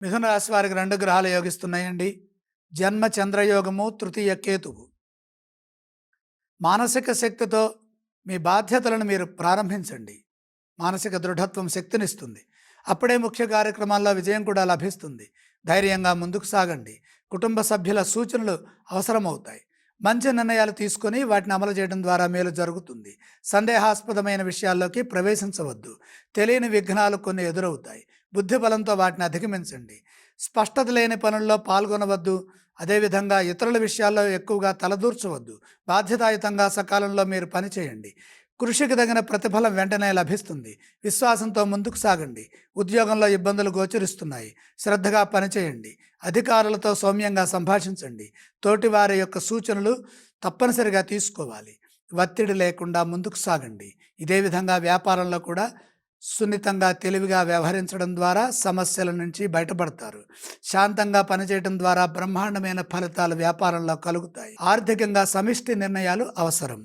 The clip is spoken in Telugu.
మిథున రాశి వారికి 2 గ్రహాలు యోగిస్తున్నాయండి. జన్మ చంద్రయోగము, తృతీయ కేతువు. మానసిక శక్తితో మీ బాధ్యతలను మీరు ప్రారంభించండి. మానసిక దృఢత్వం శక్తినిస్తుంది. అప్పుడే ముఖ్య కార్యక్రమాల్లో విజయం కూడా లభిస్తుంది. ధైర్యంగా ముందుకు సాగండి. కుటుంబ సభ్యుల సూచనలు అవసరమవుతాయి. మంచి నిర్ణయాలు తీసుకొని వాటిని అమలు చేయడం ద్వారా మేలు జరుగుతుంది. సందేహాస్పదమైన విషయాల్లోకి ప్రవేశించవద్దు. తెలియని విఘ్నాలు కొన్ని ఎదురవుతాయి. బుద్ధి బలంతో వాటిని అధిగమించండి. స్పష్టత లేని పనుల్లో పాల్గొనవద్దు. అదేవిధంగా ఇతరుల విషయాల్లో ఎక్కువగా తలదూర్చవద్దు. బాధ్యతాయుతంగా సకాలంలో మీరు పనిచేయండి. కృషికి తగిన ప్రతిఫలం వెంటనే లభిస్తుంది. విశ్వాసంతో ముందుకు సాగండి. ఉద్యోగంలో ఇబ్బందులు గోచరిస్తున్నాయి. శ్రద్ధగా పనిచేయండి. అధికారులతో సౌమ్యంగా సంభాషించండి. తోటివారి యొక్క సూచనలు తప్పనిసరిగా తీసుకోవాలి. ఒత్తిడి లేకుండా ముందుకు సాగండి. ఇదే విధంగా వ్యాపారంలో కూడా సున్నితంగా తెలివిగా వ్యవహరించడం ద్వారా సమస్యల నుంచి బయటపడతారు. శాంతంగా పనిచేయడం ద్వారా బ్రహ్మాండమైన ఫలితాలు వ్యాపారంలో కలుగుతాయి. ఆర్థికంగా సమిష్టి నిర్ణయాలు అవసరం.